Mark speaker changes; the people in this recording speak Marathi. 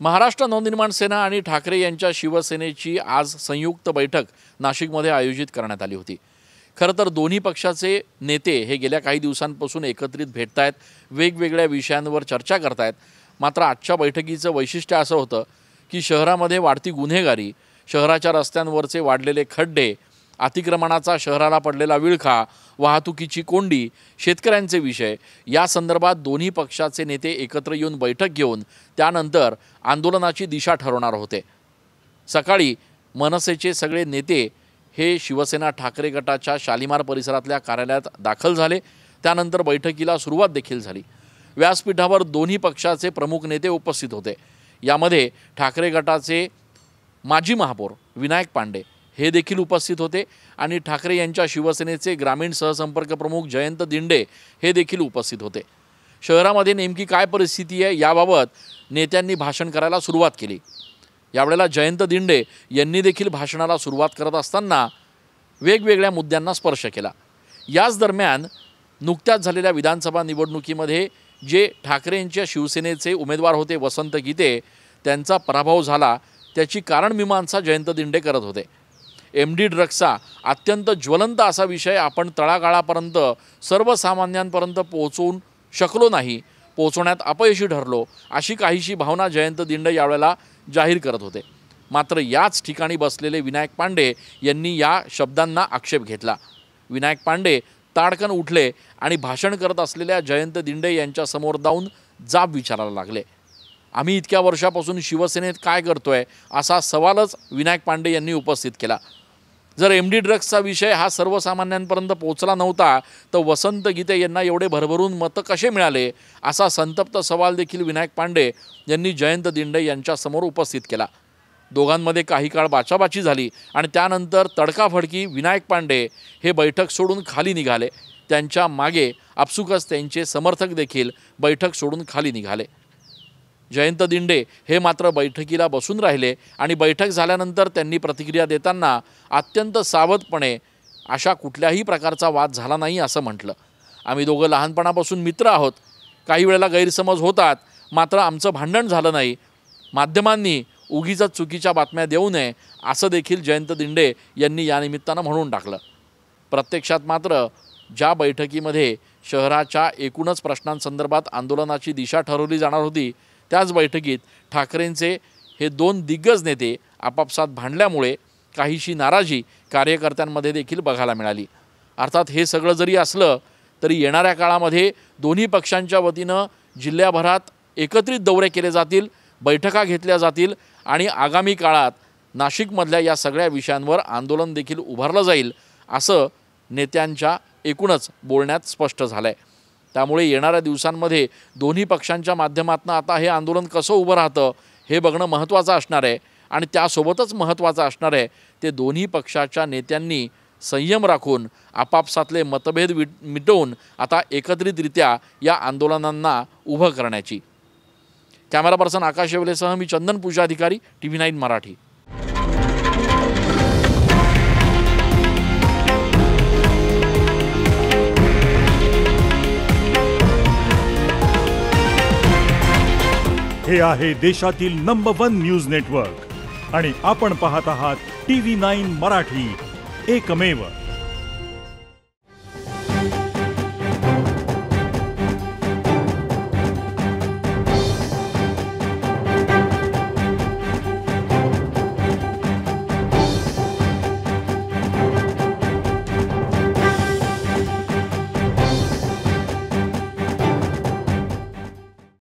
Speaker 1: महाराष्ट्र नवनिर्माण सेना आणि ठाकरे यांच्या शिवसेनेची आज संयुक्त बैठक नाशिकमध्ये आयोजित करण्यात आली होती। खरं तर दोन्ही पक्षाचे नेते हे गेल्या काही दिवसांपासून एकत्रित भेटतायत, वेगवेगळ्या विषयांवर चर्चा करतायत। मात्र आजच्या बैठकीचं वैशिष्ट्य असं होतं की शहरामध्ये वाढती गुन्हेगारी, शहराच्या रस्त्यांवरचे वाढलेले खड्डे, अतिक्रमणाचा शहराला पडलेला विळखा, वाहतुकीची कोंडी, शेतकऱ्यांचे विषय या संदर्भात दोन्ही पक्षाचे नेते एकत्र येऊन बैठक घेऊन त्यानंतर आंदोलनाची दिशा ठरवणार होते। सकाळी मनसेचे सगळे नेते हे शिवसेना ठाकरे गटाच्या शालिमार परिसरातल्या कार्यालयात दाखल झाले। त्यानंतर बैठकीला सुरुवात देखील झाली। व्यासपीठावर दोन्ही पक्षाचे प्रमुख नेते उपस्थित होते। यामध्ये ठाकरे गटाचे माजी महापौर विनायक पांडे हे देखील उपस्थित होते आणि ठाकरे यांच्या शिवसेनेचे ग्रामीण सहसंपर्क प्रमुख जयंत दिंडे हे देखील उपस्थित होते। शहरामध्ये नेमकी काय परिस्थिती आहे याबाबत नेत्यांनी भाषण करायला सुरुवात केली। यावेळेला जयंत दिंडे यांनी देखील भाषणाला सुरुवात करत असताना वेगवेगळ्या मुद्द्यांना स्पर्श केला। याच दरम्यान नुकत्याच झालेल्या विधानसभा निवडणुकीमध्ये जे ठाकरे यांच्या शिवसेनेचे उमेदवार होते वसंत गीते, त्यांचा पराभव झाला त्याची कारणमीमांसा जयंत दिंडे करत होते। MD ड्रग्सचा अत्यंत ज्वलंत असा विषय आपण तळागाळापर्यंत सर्वसामान्यांपर्यंत पोहोचवून शकलो नाही, पोहोचवण्यात अपयशी ठरलो, अशी काहीशी भावना जयंत दिंडे यावेळेला जाहीर करत होते। मात्र याच ठिकाणी बसलेले विनायक पांडे यांनी या शब्दांना आक्षेप घेतला। विनायक पांडे ताडकन उठले आणि भाषण करत असलेल्या जयंत दिंडे यांच्यासमोर जाऊन जाब विचारायला लागले। आम्ही इतक्या वर्षापासून शिवसेनेत काय करतोय असा सवालच विनायक पांडे यांनी उपस्थित केला। जर MD ड्रग्सचा विषय हा सर्वसामान्यांपर्यंत पोहोचला नव्हता तर वसंत गीते यांना एवढे भरभरून मतं कसे मिळाले असा संतप्त सवाल देखील विनायक पांडे यांनी जयंत दिंडे यांच्यासमोर उपस्थित केला। दोघांमध्ये काही काळ बाचाबाची झाली आणि त्यानंतर तडकाफडकी विनायक पांडे हे बैठक सोडून खाली निघाले। त्यांच्या मागे आपसुकच त्यांचे समर्थक देखील बैठक सोडून खाली निघाले। जयंत दिंडे हे मात्र बैठकीला बसून राहिले आणि बैठक झाल्यानंतर त्यांनी प्रतिक्रिया देताना अत्यंत सावधपणे अशा कुठल्याही प्रकारचा वाद झाला नाही असं म्हटलं। आम्ही दोघं लहानपणापासून मित्र आहोत, काही वेळेला गैरसमज होतात, मात्र आमचं भांडण झालं नाही। माध्यमांनी उगीच चुकीच्या बातम्या देऊ नये असं देखील जयंत दिंडे यांनी या निमित्तानं म्हणून टाकलं। प्रत्यक्षात मात्र ज्या बैठकीमध्ये शहराच्या एकूणच प्रश्नांसंदर्भात आंदोलनाची दिशा ठरवली जाणार होती त्याच बैठकीत ठाकरेंचे हे दोन दिग्गज नेते आपापसात भांडल्यामुळे काहीशी नाराजी कार्यकर्त्यांमध्ये देखील बघायला मिळाली। अर्थात हे सगळं जरी असलं तरी येणाऱ्या काळामध्ये दोन्ही पक्षांच्या वतीनं जिल्ह्याभरात एकत्रित दौरे केले जातील, बैठका घेतल्या जातील आणि आगामी काळात नाशिकमधल्या या सगळ्या विषयांवर आंदोलन देखील उभारलं जाईल असं नेत्यांच्या एकूणच बोलण्यात स्पष्ट झालंय। त्यामुळे येणाऱ्या दिवसांमध्ये दोन्ही पक्षांच्या माध्यमातून आता हे आंदोलन कसं उभं राहतं हे बघणं महत्त्वाचं असणार आहे आणि त्यासोबतच महत्त्वाचं असणार आहे ते दोन्ही पक्षाच्या नेत्यांनी संयम राखून आपापसातले मतभेद मिटवून आता एकत्रितरित्या या आंदोलनांना उभं करण्याची। कॅमेरा पर्सन आकाश येवलेसह मी चंदन पूजाधिकारी, TV9 मराठी।
Speaker 2: हे आहे देशातील नंबर 1 न्यूज नेटवर्क आणि आपण पाहत आहात TV9 मराठी, एकमेव।